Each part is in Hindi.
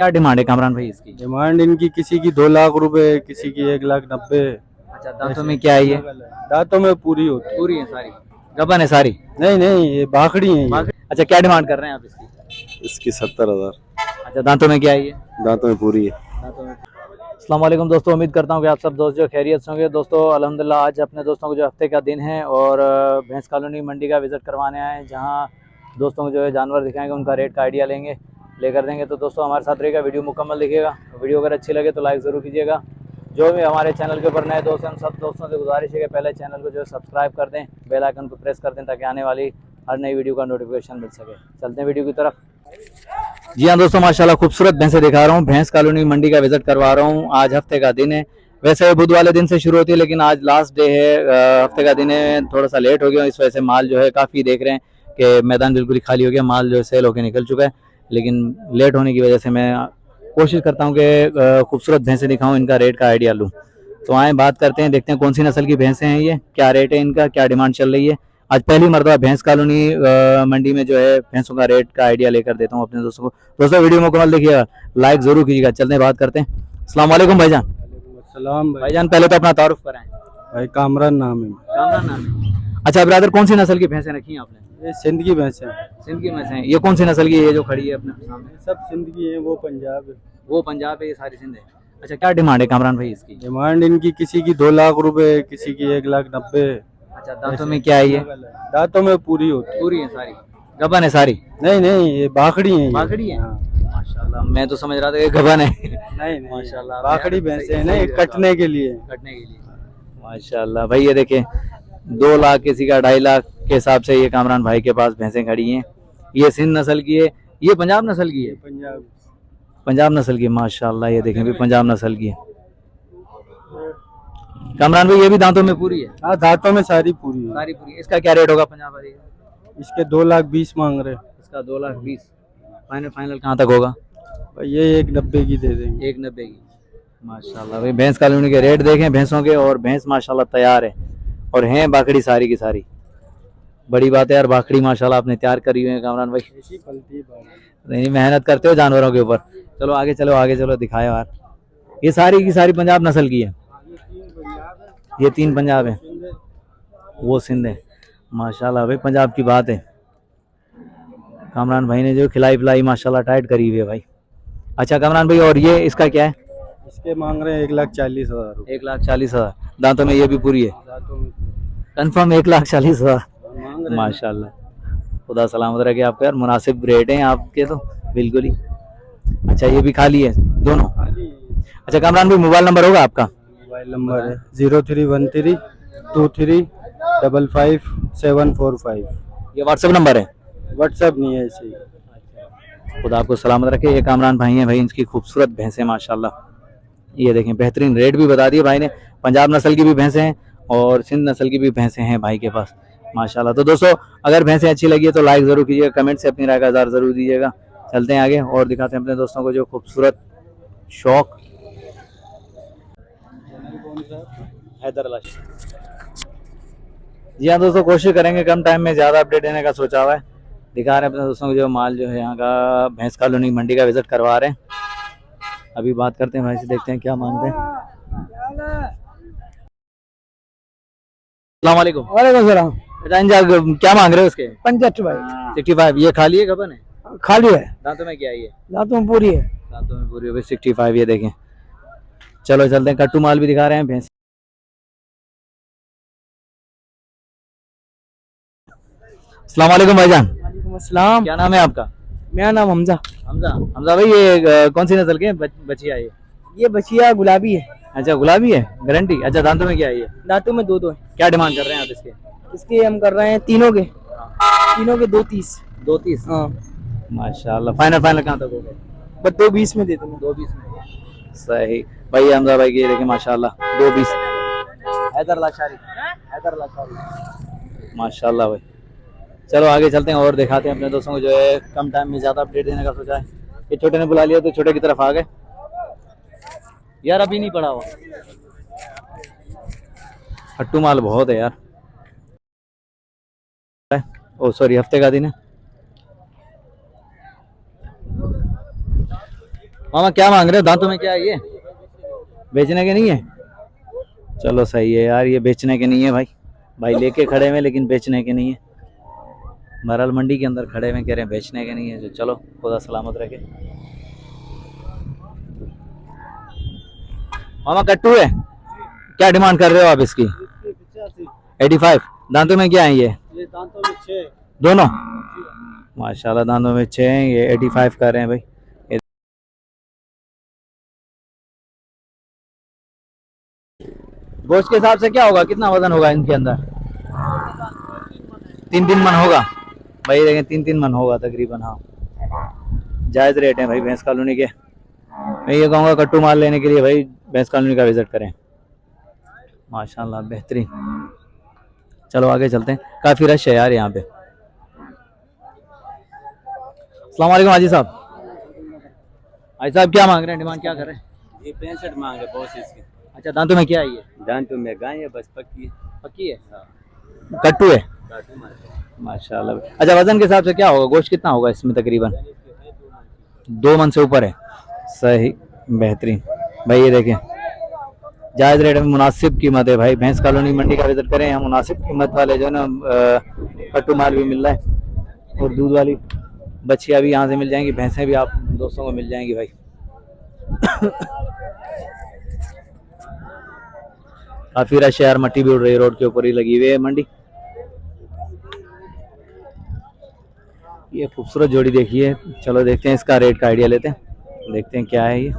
क्या डिमांड है कामरान भाई इसकी? डिमांड इनकी किसी की 2 लाख रुपए, किसी की 1,90,000। अच्छा, दांतों में क्या है ये? दांतों में पूरी होती है। पूरी है सारी? गबन है सारी? नहीं नहीं, ये बाखड़ी है ये। अच्छा, क्या डिमांड कर रहे हैं आप इसकी? इसकी 70,000। अच्छा, दांतों में क्या है ये? दांतों में पूरी है। दांतों में। अस्सलाम वालेकुम दोस्तों, उम्मीद करता हूँ कि आप सब दोस्त जो खैरियत से होंगे। दोस्तों अल्हम्दुलिल्लाह आज अपने दोस्तों को जो हफ्ते का दिन है और भैंस कॉलोनी मंडी का विज़िट करवाने आए हैं, जहाँ दोस्तों को जो है जानवर दिखाएंगे, उनका रेट का आइडिया लेकर देंगे। तो दोस्तों हमारे साथ रहेगा, वीडियो मुकम्मल देखिएगा। वीडियो अगर अच्छी लगे तो लाइक ज़रूर कीजिएगा। जो भी हमारे चैनल के ऊपर नए दोस्त हैं, उन सब दोस्तों से गुजारिश है कि पहले चैनल को जो है सब्सक्राइब कर दें, बेल आइकन को प्रेस कर दें, ताकि आने वाली हर नई वीडियो का नोटिफिकेशन मिल सके। चलते हैं वीडियो की तरफ। जी हाँ दोस्तों, माशाल्लाह खूबसूरत भैंसें दिखा रहा हूँ। भैंस कॉलोनी मंडी का विजिट करवा रहा हूँ। आज हफ्ते का दिन है, वैसे बुध वाले दिन से शुरू होती है, लेकिन आज लास्ट डे है, हफ्ते का दिन है। थोड़ा सा लेट हो गया, इस वजह से माल जो है काफ़ी देख रहे हैं कि मैदान बिल्कुल ही खाली हो गया, माल जो है सेल होकर निकल चुका है। लेकिन लेट होने की वजह से मैं कोशिश करता हूँ कि खूबसूरत भैंसें दिखाऊँ, इनका रेट का आइडिया लूँ। तो आए बात करते हैं, देखते हैं कौन सी नस्ल की भैंसें हैं ये, क्या रेट है इनका, क्या डिमांड चल रही है। आज पहली मरतबा भैंस कॉलोनी मंडी में जो है भैंसों का रेट का आइडिया लेकर देता हूँ अपने दोस्तों को। दोस्तों वीडियो मुकम्मल देखिएगा, लाइक जरूर कीजिएगा। चलते हैं बात करते हैं। अस्सलाम वालेकुम भाईजान। सलाम भाईजान पहले तो अपना तारुफ कराएं। भाई, कामरान नाम है। कामरान नाम है। अच्छा ब्रदर, कौन सी नस्ल की भैंसें रखी हैं आपने? ये सिंध की भैंस है। सिंध की भैंसें हैं। ये कौन सी नस्ल की है ये जो खड़ी है अपने सामने? सब सिंध की है, वो पंजाब है। वो पंजाब है, ये सारी सिंध है। अच्छा, क्या डिमांड है कामरान भाई इसकी? डिमांड इनकी किसी की 2 लाख रुपए, किसी की 1,90,000। अच्छा, दांतों में क्या है ये? दांतों में पूरी होती है। पूरी है सारी? गबन है सारी? नहीं नहीं, ये बाखड़ी है। बाखड़ी है? हाँ। माशाल्लाह, मैं तो समझ रहा था कि गबन है। नहीं नहीं, माशाल्लाह, बाखड़ी भैंसे है ना, ये कटने के लिए। कटने के लिए। माशाल्लाह भाई, ये देखें 2 लाख, किसी का 2.5 लाख के हिसाब से ये कामरान भाई के पास भैंसें खड़ी हैं। ये सिंध नस्ल की है, ये पंजाब नस्ल की है? पंजाब। पंजाब नस्ल की, माशाल्लाह। ये देखें भी पंजाब नस्ल की है। कामरान भाई ये भी दांतों में पूरी है? हाँ, दांतों में सारी पूरी है। सारी पूरी। इसका क्या रेट होगा पंजाब वाली का? इसके 2,20,000 मांग रहे। इसका 2,20,000। फाइनल कहाँ तक होगा? भाई ये 1,90,000 की दे देंगे। 1,90,000 की। माशाल्लाह भाई, भैंस कॉलोनी के रेट देखें भैंसों के, और भैंस माशाल्लाह तैयार है और हैं बाकड़ी सारी की सारी। बड़ी बात है यार, बाकड़ी माशाल्लाह आपने तैयार करी हुई है कामरान भाई। ऐसी पलती है। नहीं, मेहनत करते हो जानवरों के ऊपर। चलो आगे चलो, आगे चलो, दिखाए यार। ये सारी की सारी पंजाब नस्ल की है? ये 3 पंजाब है, वो सिंध है। माशाल्लाह भाई, पंजाब की बात है। कामरान भाई ने जो खिलाई पिलाई माशाल्लाह टाइट करी हुई है भाई। अच्छा कामरान भाई, और ये इसका क्या है? इसके मांग रहे हैं 1,40,000। 1,40,000। दांतों में ये भी पूरी है? दांतों में कंफर्म 1,40,000? मांग रहे हैं। माशाल्लाह, खुदा सलामत रखे आपको यार, मुनासिब रेट हैं आपके तो बिल्कुल ही। अच्छा, ये भी खाली है दोनों? अच्छा कामरान भाई, मोबाइल नंबर होगा आपका? मोबाइल नंबर है 0313235745। ये व्हाट्सएप नंबर है? व्हाट्सएप नहीं है ऐसे ही। खुदा आपको सलामत रखे। ये कामरान भाई हैं भाई, इनकी खूबसूरत भैंसें माशाल्लाह। ये देखें, बेहतरीन रेट भी बता दिए भाई ने। पंजाब नस्ल की भी भैंसें हैं और सिंध नस्ल की भी भैंसें हैं भाई के पास माशाल्लाह। तो दोस्तों अगर भैंसें अच्छी लगी है तो लाइक ज़रूर कीजिएगा, कमेंट से अपनी राय का इज़हार ज़रूर दीजिएगा। चलते हैं आगे और दिखाते हैं अपने दोस्तों को जो खूबसूरत शौक। हैदर। जी हाँ दोस्तों, कोशिश करेंगे कम टाइम में ज़्यादा अपडेट देने का सोचा हुआ है। दिखा रहे हैं अपने दोस्तों को जो माल जो है यहाँ का, भैंस कॉलोनी मंडी का विजिट करवा रहे हैं। अभी बात करते हैं भाई से, देखते हैं क्या मांगते हैं। अस्सलाम वालेकुम। वालेकुम सलाम। क्या मांग रहे हो उसके? 65 भाई। 65। ये खाली है खबर है? खाली है। दांतों में क्या है ये? दांतों में पूरी है। दांतों में पूरी है 65। ये देखें, चलो चलते हैं। कट्टू माल भी दिखा रहे हैं भैंस। अस्सलाम वालेकुम भाईजान। वालेकुम अस्सलाम। क्या नाम है आपका? मेरा नाम हमजा। हमजा। हमजा भाई, ये कौन सी नस्ल के बचिया है ये बचिया गुलाबी है। अच्छा, गुलाबी है, गारंटी। अच्छा, दांतों में क्या है ये? दांतों में 2-2 है। क्या डिमांड कर रहे हैं आप इसके? इसके हम कर रहे हैं तीनों के 2,30। 2,30? हाँ। माशाल्लाह, फाइनल कहाँ तक होगा? बस 2,20 में दे दूंगा। 2,20 में? सही भाई। हमजा भाई की देखें माशाल्लाह 2,20। हैदर लाशारी माशाल्लाह भाई। चलो आगे चलते हैं और दिखाते हैं अपने दोस्तों को जो है कम टाइम में ज़्यादा अपडेट देने का सोचा है। ये छोटे ने बुला लिया तो छोटे की तरफ आ गए यार, अभी नहीं पड़ा हुआ। हट्टू माल बहुत है यार। ओ सॉरी, हफ्ते का दिन है। मामा क्या मांग रहे हो? दांतों में क्या है ये? बेचने के नहीं है? चलो सही है यार, ये बेचने के नहीं है भाई। भाई लेके खड़े हुए लेकिन बेचने के नहीं है। बहरहाल मंडी के अंदर खड़े हुए कह रहे हैं बेचने के नहीं है। तो चलो खुदा सलामत रखे। मामा कट्टू है, क्या डिमांड कर रहे हो आप इसकी? 85। दांतों में क्या है ये? दांतों में 6 दोनों माशाल्लाह दांतों में 6 हैं। ये 85 कर रहे हैं भाई। गोश्त के हिसाब से क्या होगा, कितना वजन होगा इनके अंदर? 3-3 मन होगा भाई। देखें 3-3 मन होगा तकरीबन। हाँ जायज़ रेट है भाई भैंस कॉलोनी के। मैं ये कहूँगा कट्टू माल लेने के लिए भाई भैंस कॉलोनी का विजिट करें। माशाल्लाह बेहतरीन। चलो आगे चलते हैं, काफ़ी रश है यार यहाँ पे। अस्सलाम वालेकुम हाजी साहब। हाजी साहब क्या मांग रहे हैं, डिमांड क्या कर रहे हैं? ये 65 मांगे बॉस इसकी। अच्छा दांतों में क्या है ये? दांतों में गाय है, बस पक्की है। पक्की है? कट्टू है काटू मार माशाल्लाह। अच्छा वजन के हिसाब से क्या होगा, गोश्त कितना होगा इसमें तकरीबन? 2 मन से ऊपर है। सही बेहतरीन भाई। ये देखें जायज़ रेट में मुनासिब कीमत है भाई। भैंस कॉलोनी मंडी का विजिट करें, यहाँ मुनासिब कीमत वाले जो है ना कट्टू माल भी मिल रहा है और दूध वाली बच्चियाँ भी यहाँ से मिल जाएंगी, भैंसें भी आप दोस्तों को मिल जाएंगी भाई। काफ़ी रश है यार, मट्टी भी उड़ रही है, रोड के ऊपर ही लगी हुई है मंडी। ये खूबसूरत जोड़ी देखिए। चलो देखते हैं इसका रेट का आइडिया लेते हैं, देखते हैं क्या है ये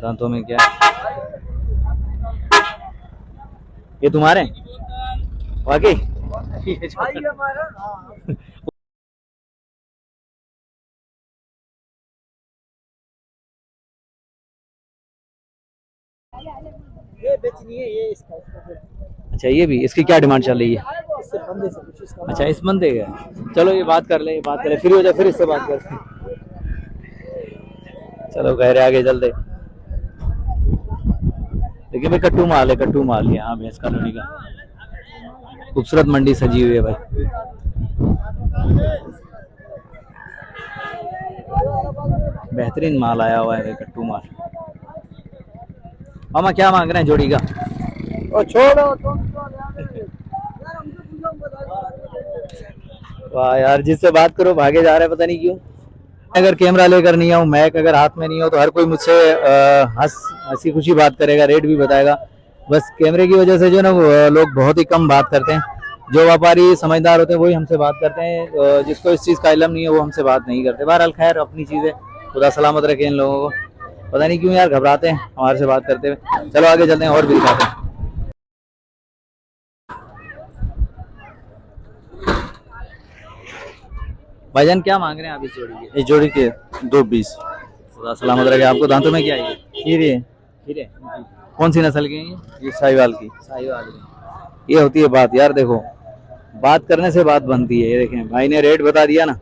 दांतों में क्या है। ये तुम्हारे हैं वाकई? ये बेचनी है, ये इसका अच्छा ये भी, इसकी क्या डिमांड चल रही है? इससे बंदे से कुछ इसका। अच्छा इस बंदे का। चलो ये बात कर ले, ये बात करें फ्री हो जाए फिर इससे बात करते हैं। चलो कह रहे आगे चलते। देखिए भाई कट्टू माल है, कट्टू माल यहाँ भैंस कॉलोनी का। खूबसूरत मंडी सजी हुई है भाई। बेहतरीन माल आया हुआ है भाई, कट्टू माल। मामा क्या मांग रहे हैं जोड़ी का? और छोड़ो वाह यार, जिससे बात करो भागे जा रहा है, पता नहीं क्यों। अगर कैमरा लेकर नहीं आऊँ, मैक अगर हाथ में नहीं हो, तो हर कोई मुझसे हंसी खुशी बात करेगा, रेट भी बताएगा। बस कैमरे की वजह से जो ना लोग बहुत ही कम बात करते हैं। जो व्यापारी समझदार होते हैं वही हमसे बात करते हैं, जिसको इस चीज़ का इल्म नहीं है वो हमसे बात नहीं करते। बहरहाल खैर अपनी चीज़ है, खुदा सलामत रखे इन लोगों को। पता नहीं क्यों यार घबराते हैं हमारे से बात करते हुए। चलो आगे चलते हैं और भी दिखाते हैं। भाईजान क्या मांग रहे हैं आप इस जोड़ी के? इस जोड़ी के 220। खुदा सलामत रखे आपको। दांतों में क्या है ये? हीरे हीरे। कौन सी नस्ल के हैं ये? ये साहिवाल की। साहिवाल के। ये होती है बात यार, देखो बात करने से बात बनती है। ये देखें भाई ने रेट बता दिया ना,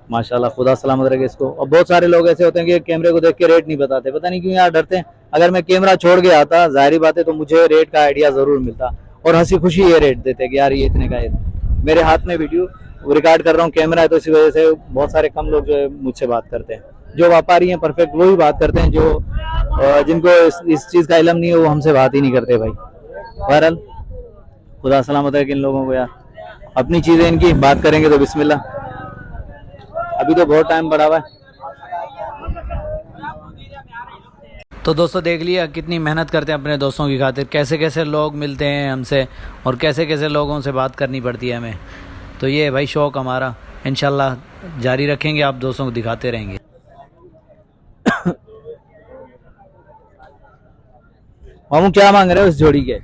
माशाल्लाह खुदा सलामत रखे इसको। और बहुत सारे लोग ऐसे होते हैं कि कैमरे को देख के रेट नहीं बताते, पता नहीं क्यों यार डरते हैं। अगर मैं कैमरा छोड़ के आता जाहिर बात है तो मुझे रेट का आइडिया जरूर मिलता और हंसी खुशी ये रेट देते कि यार ये इतने का है। मेरे हाथ में वीडियो रिकॉर्ड कर रहा हूँ, कैमरा है, तो इसी वजह से बहुत सारे कम लोग जो है मुझसे बात करते हैं। जो व्यापारी हैं परफेक्ट वही बात करते हैं, जो जिनको इस चीज़ का इल्म नहीं है वो हमसे बात ही नहीं करते भाई। बहरहाल खुदा सलामत है कि इन लोगों को यार अपनी चीज़ें इनकी बात करेंगे तो बिस्मिल्लाह। अभी तो बहुत टाइम बढ़ा हुआ है। तो दोस्तों देख लिया कितनी मेहनत करते हैं अपने दोस्तों की खातिर, कैसे कैसे लोग मिलते हैं हमसे और कैसे कैसे लोगों से बात करनी पड़ती है हमें। तो ये भाई शौक़ हमारा इंशाल्लाह जारी रखेंगे, आप दोस्तों को दिखाते रहेंगे। मामू क्या मांग रहे हो इस जोड़ी के?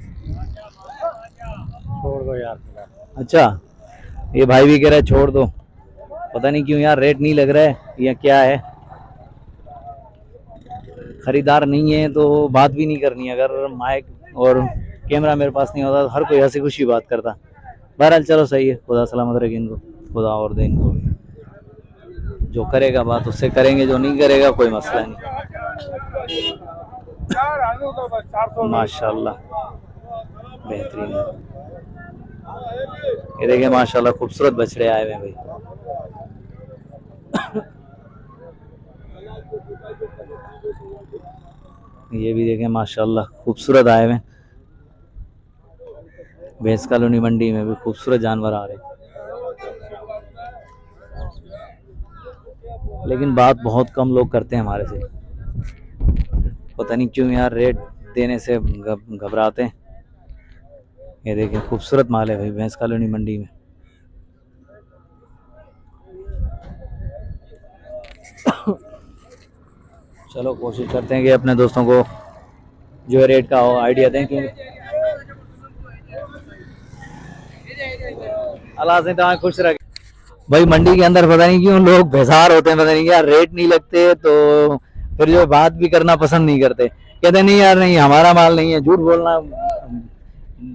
छोड़ दो यार। अच्छा ये भाई भी कह रहा है छोड़ दो, पता नहीं क्यों यार रेट नहीं लग रहा है या क्या है। खरीदार नहीं है तो बात भी नहीं करनी। अगर माइक और कैमरा मेरे पास नहीं होता तो हर कोई हंसी खुशी बात करता। बहरहाल चलो सही है, खुदा सलामत रखे इनको, खुदा और दे इनको भी। जो करेगा बात उससे करेंगे, जो नहीं करेगा कोई मसला नहीं। माशाल्लाह बेहतरीन है। ये देखिए माशाल्लाह खूबसूरत बछड़े आए हुए हैं भाई। ये भी देखें माशाल्लाह खूबसूरत आए हुए भैंस कॉलोनी मंडी में भी खूबसूरत जानवर आ रहे हैं। लेकिन बात बहुत कम लोग करते हैं हमारे से, पता नहीं क्यों यार, रेट देने से घबराते हैं। ये देखिए खूबसूरत माल है भाई भैंस कॉलोनी मंडी में। चलो कोशिश करते हैं कि अपने दोस्तों को जो है रेट का आइडिया दें, क्योंकि अल्लाह से तो खुश रखे भाई। मंडी के अंदर पता नहीं क्यों लोग बेजार होते हैं, पता नहीं यार, रेट नहीं लगते तो फिर जो बात भी करना पसंद नहीं करते, कहते नहीं यार नहीं हमारा माल नहीं है। झूठ बोलना,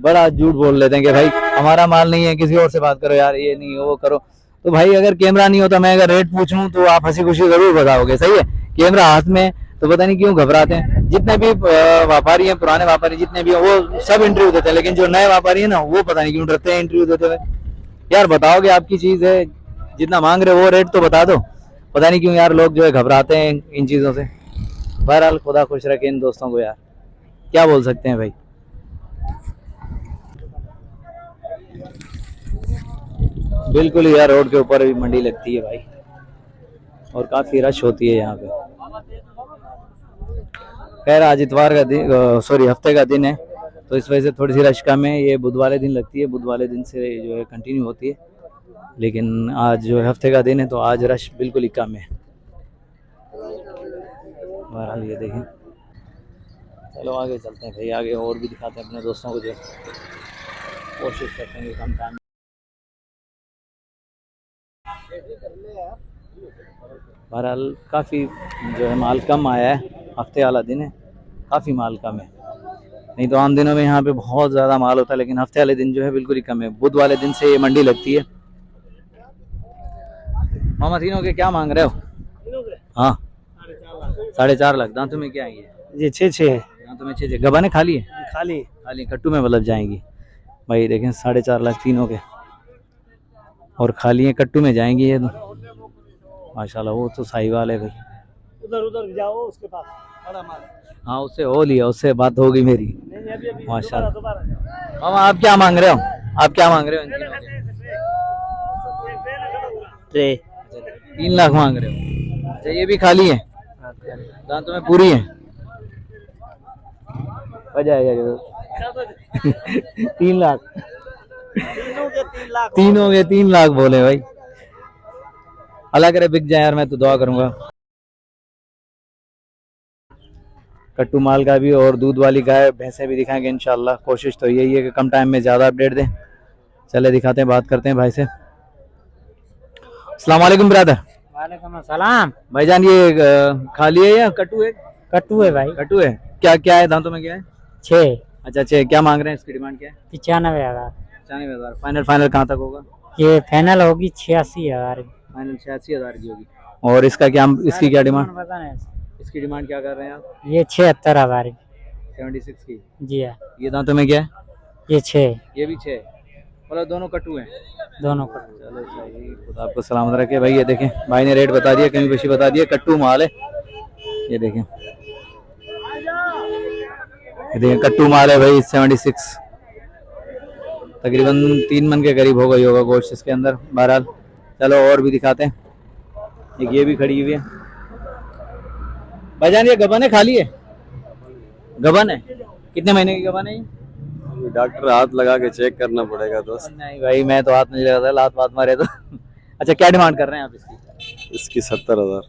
बड़ा झूठ बोल लेते हैं कि भाई हमारा माल नहीं है, किसी और से बात करो यार, ये नहीं वो करो। तो भाई अगर कैमरा नहीं होता, मैं अगर रेट पूछ लूं तो आप हंसी खुशी जरूर बताओगे, सही है। कैमरा हाथ में तो पता नहीं क्यों घबराते हैं। जितने भी व्यापारी हैं, पुराने व्यापारी जितने भी हैं, वो सब इंटरव्यू देते हैं, लेकिन जो नए व्यापारी है ना, वो पता नहीं क्यों डरते हैं इंटरव्यू देते हुए। यार बताओगे आपकी चीज है, जितना मांग रहे हो वो रेट तो बता दो। पता नहीं क्यों यार लोग जो है घबराते हैं इन चीजों से। बहरहाल खुदा खुश रखे इन दोस्तों को यार, क्या बोल सकते हैं भाई। बिल्कुल ही यार, रोड के ऊपर भी मंडी लगती है भाई, और काफी रश होती है यहाँ पे। खैर आज इतवार का दिन, सॉरी हफ्ते का दिन है, तो इस वजह से थोड़ी सी रश कम है। ये बुध वाले दिन लगती है, बुध वाले दिन से जो है कंटिन्यू होती है, लेकिन आज जो है हफ्ते का दिन है तो आज रश बिल्कुल ही कम है। बहरहाल ये देखें, चलो आगे चलते हैं भाई, आगे और भी दिखाते हैं अपने दोस्तों को, जो कोशिश करते हैं कि कम टाइम। बहरहाल काफ़ी जो है माल कम आया है, हफ्ते वाला दिन है, काफ़ी माल कम है। नहीं तो आम दिनों में यहाँ पे बहुत ज़्यादा माल होता है, लेकिन हफ्ते वाले दिन जो है बिल्कुल ही कम है। बुध वाले दिन से ये मंडी लगती है। मामा तीनों के क्या मांग रहे हो? हाँ 4.5 लाख। दांतों में क्या है? ये 6 दांतों में 6 गबाने खाली है, खाली खाली कट्टू में मतलब जाएंगी भाई। देखें 4.5 लाख तीनों के, और खाली है कट्टू में जाएंगी ये तो माशाल्लाह। वो तो साहिवाल है भाई, उधर जाओ उसके पास बड़ा माल। हाँ उससे हो लिया, उससे बात होगी मेरी माशाल्लाह। मामा आप क्या मांग रहे हो? आप क्या मांग रहे हो इन तीनों के? 3 लाख मांग रहे हो? अच्छा ये भी खाली है, दांतों में पूरी है? बजा आएगा 3 लाख तीनों के 3 लाख बोले भाई। अल्लाह करे बिक जाए यार, मैं तो दुआ करूंगा। कट्टू माल का भी और दूध वाली गाय भैंसें भी दिखाएंगे इंशाल्लाह। कोशिश तो यही है कि कम टाइम में ज़्यादा अपडेट दें। चले दिखाते हैं, बात करते हैं भाई से। अस्सलाम वालेकुम ब्रदर। वालेकुम अस्सलाम। भाईजान ये खाली है या कट्टू है? कट्टू है भाई। कट्टू है। क्या क्या है दांतों में, क्या है? 6। अच्छा 6। क्या मांग रहे हैं, इसकी डिमांड क्या है? 95,000। 95,000। फाइनल फाइनल कहाँ तक होगा? ये फाइनल होगी 86,000। फाइनल 86,000 की होगी। और इसका क्या, इसकी क्या डिमांड? पता नहीं इसकी डिमांड क्या कर रहे हैं आप? ये 76,000 76 की। जी हाँ। ये दांतों में क्या है? ये 6। ये भी 6, मतलब दोनों कट्टू हैं? दोनों चलो सही, खुदा आपको सलामत रखे भाई। ये देखें भाई ने रेट बता दिया, कमी बेशी बता दिया, कट्टू माल है। ये देखें, ये देखें कट्टू माल है भाई। 76 तकरीबन 3 मन के करीब होगा, होगा गोश्त इसके अंदर। बहरहाल चलो और भी दिखाते हैं। एक ये भी खड़ी हुई है भाईजान। ये गबन है, खाली है? गबन है। कितने महीने की गबन है ये? डॉक्टर हाथ लगा के चेक करना पड़ेगा दोस्त। नहीं भाई मैं तो हाथ नहीं लगाता, लात वात मारे तो। अच्छा क्या डिमांड कर रहे हैं आप इसकी? इसकी 70,000।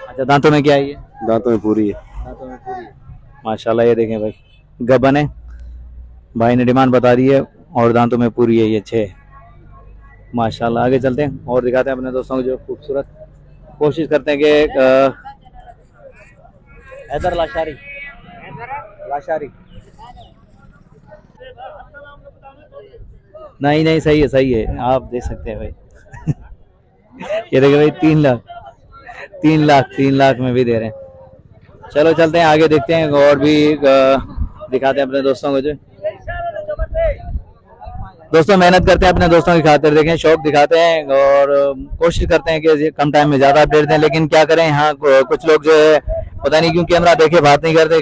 अच्छा दांतों में क्या है ये? दांतों में पूरी है। दांतों में पूरी है माशाल्लाह। ये देखें भाई, गबन है, भाई ने डिमांड बता दी है, और दांतों में पूरी है। ये 6 माशाल्लाह। आगे चलते हैं और दिखाते हैं अपने दोस्तों को जो खूबसूरत। कोशिश करते हैं कि हैदर लाशारी लाशारी नहीं नहीं सही है, सही है, आप देख सकते हैं भाई। ये देखिए भाई 3 लाख 3 लाख 3 लाख में भी दे रहे हैं। चलो चलते हैं आगे, देखते हैं और भी दिखाते हैं अपने दोस्तों को। जो दोस्तों मेहनत करते हैं अपने दोस्तों की खातिर, देखें शौक दिखाते हैं और कोशिश करते हैं कि कम टाइम में ज़्यादा अपडेट दें, लेकिन क्या करें यहाँ कुछ लोग जो है पता नहीं क्यों कैमरा देखे बात नहीं करते।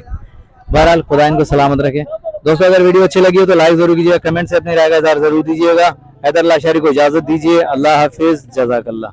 बहरहाल खुदा इनको सलामत रखे। दोस्तों अगर वीडियो अच्छी लगी हो तो लाइक जरूर कीजिएगा, कमेंट से अपनी राय का इज़हार जरूर दीजिएगा। हैदर लाशारी को इजाजत दीजिए। अल्लाह हाफिज, जज़ाकल्लाह।